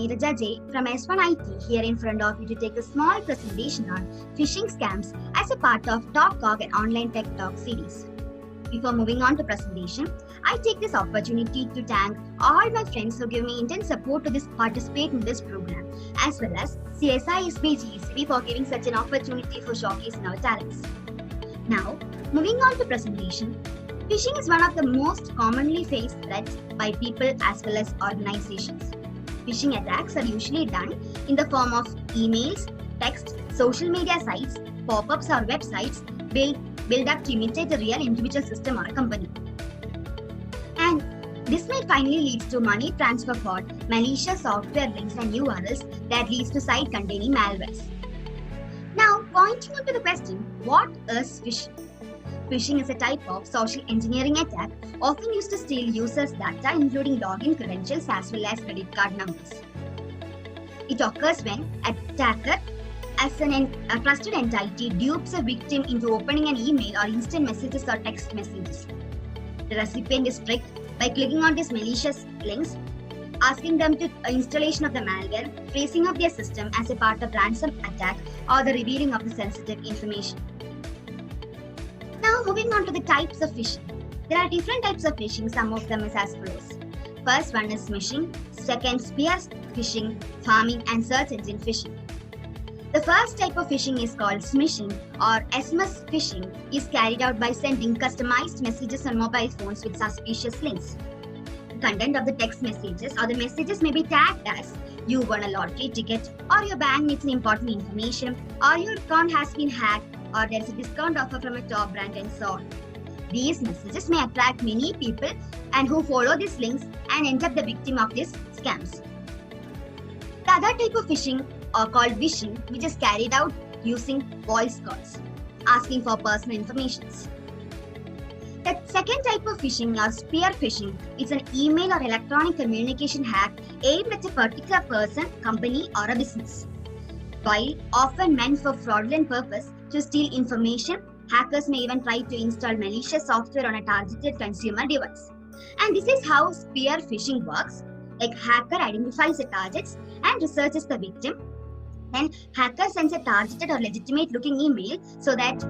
Neeraja J from S1 IT here in front of you to take a small presentation on phishing scams as a part of TalkCog and Online Tech Talk series. Before moving on to presentation, I take this opportunity to thank all my friends who give me intense support to participate in this program, as well as CSI SBGECB for giving such an opportunity for showcasing our talents. Now, moving on to presentation, phishing is one of the most commonly faced threats by people as well as organizations. Phishing attacks are usually done in the form of emails, text, social media sites, pop-ups or websites built up to imitate a real individual system or a company. And this may finally lead to money transfer fraud, malicious software links and URLs that leads to site containing malwares. Now, pointing on to the question, what is phishing? Phishing is a type of social engineering attack often used to steal users' data including login credentials as well as credit card numbers. It occurs when an attacker as a trusted entity dupes a victim into opening an email or instant messages or text messages. The recipient is tricked by clicking on these malicious links, asking them to installation of the malware, freezing of their system as a part of ransom attack or the revealing of the sensitive information. Now moving on to the types of phishing. There are different types of phishing, some of them is as follows. First one is smishing, second spear phishing, pharming and search engine phishing. The first type of phishing is called smishing or SMS phishing is carried out by sending customized messages on mobile phones with suspicious links. The content of the text messages or the messages may be tagged as you won a lottery ticket or your bank needs an important information or your account has been hacked or there is a discount offer from a top brand and so on. These messages may attract many people and who follow these links and end up the victim of these scams. The other type of phishing are called vishing, which is carried out using voice calls, asking for personal information. The second type of phishing or spear phishing is an email or electronic communication hack aimed at a particular person, company or a business. While often meant for fraudulent purpose to steal information, hackers may even try to install malicious software on a targeted consumer device. And this is how spear phishing works. Like hacker identifies the targets and researches the victim. Then hacker sends a targeted or legitimate looking email so that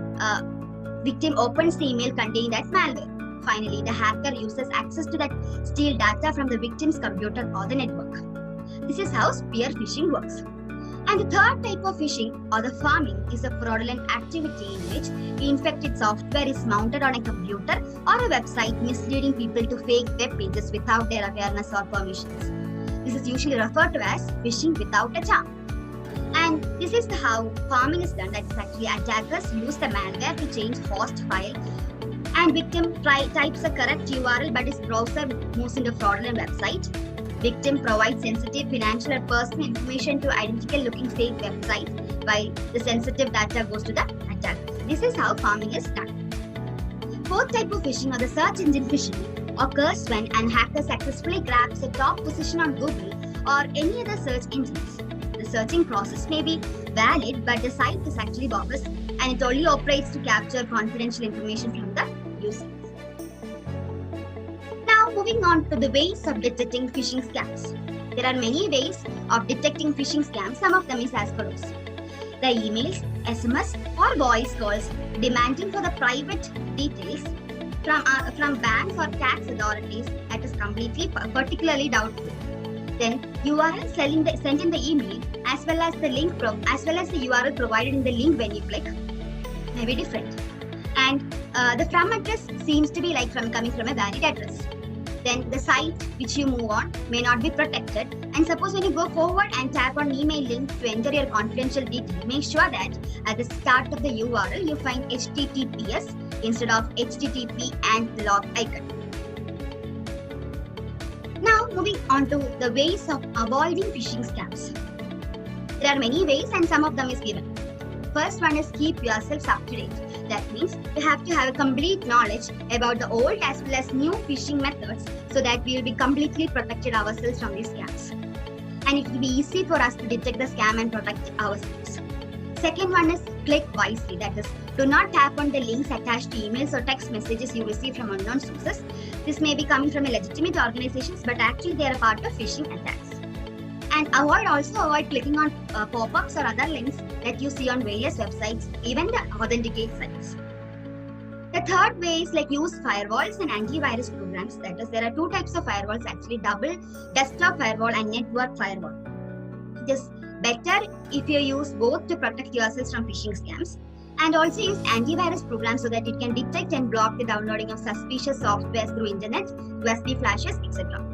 victim opens the email containing that malware. Finally, the hacker uses access to that steal data from the victim's computer or the network. This is how spear phishing works. And the third type of phishing or the pharming is a fraudulent activity in which the infected software is mounted on a computer or a website misleading people to fake web pages without their awareness or permissions. This is usually referred to as phishing without a charm. And this is how pharming is done. That is actually attackers use the malware to change host file and victim types a correct URL but his browser moves into fraudulent website. Victim provides sensitive financial or personal information to identical looking fake website while the sensitive data goes to the attacker. This is how pharming is done. Fourth type of phishing or the search engine phishing occurs when an hacker successfully grabs a top position on Google or any other search engines. The searching process may be valid but the site is actually bogus and it only operates to capture confidential information from the user. Now moving on to the ways of detecting phishing scams. There are many ways of detecting phishing scams. Some of them is as follows. The emails, SMS or voice calls demanding for the private details from banks or tax authorities that is completely particularly doubtful. Then URL sent in the email as well as the URL provided in the link when you click may be different. And the from address seems to be like coming from a valid address. Then the site which you move on may not be protected. And suppose when you go forward and tap on email link to enter your confidential detail, make sure that at the start of the URL you find HTTPS instead of HTTP and the log icon. Now moving on to the ways of avoiding phishing scams. There are many ways and some of them is given. First one is keep yourselves up to date. That means you have to have a complete knowledge about the old as well as new phishing methods so that we will be completely protected ourselves from these scams. And it will be easy for us to detect the scam and protect ourselves. Second one is click wisely. That is, do not tap on the links attached to emails or text messages you receive from unknown sources. This may be coming from a legitimate organizations, but actually they are a part of phishing attacks. And also avoid clicking on pop-ups or other links that you see on various websites, even the authenticate sites. The third way is like use firewalls and antivirus programs. That is, there are two types of firewalls actually: double desktop firewall and network firewall. It is better if you use both to protect yourselves from phishing scams, and also use antivirus programs so that it can detect and block the downloading of suspicious software through internet, USB flashes, etc.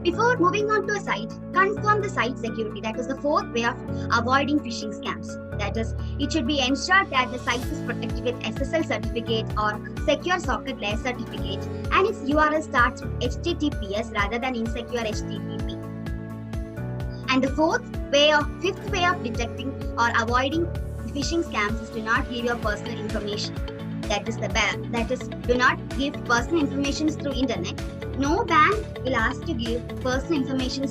Before moving on to a site, confirm the site security. That is the fourth way of avoiding phishing scams. That is, it should be ensured that the site is protected with SSL certificate or secure socket layer certificate, and its URL starts with HTTPS rather than insecure HTTP. And the fifth way of detecting or avoiding phishing scams is to not give your personal information. That is, do not give personal information through internet. No bank will ask to give personal information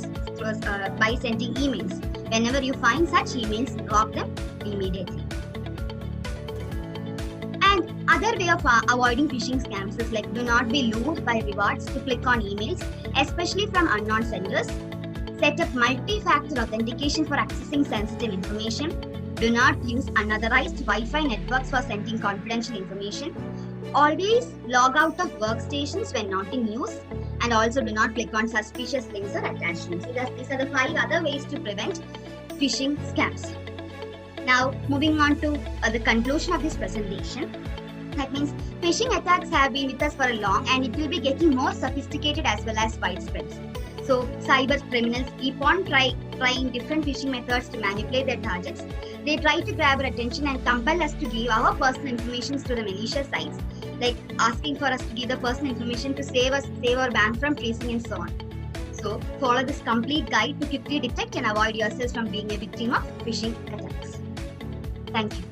by sending emails. Whenever you find such emails, drop them immediately. And other way of avoiding phishing scams is like, do not be lured by rewards to click on emails, especially from unknown senders. Set up multi-factor authentication for accessing sensitive information. Do not use unauthorized Wi-Fi networks for sending confidential information. Always log out of workstations when not in use, and also do not click on suspicious links or attachments. So these are the 5 other ways to prevent phishing scams. Now, moving on to the conclusion of this presentation. That means phishing attacks have been with us for a long, and it will be getting more sophisticated as well as widespread. So cyber criminals keep on trying different phishing methods to manipulate their targets. They try to grab our attention and compel us to give our personal information to the malicious sites, like asking for us to give the personal information to save our bank from freezing and so on. So follow this complete guide to quickly detect and avoid yourselves from being a victim of phishing attacks. Thank you.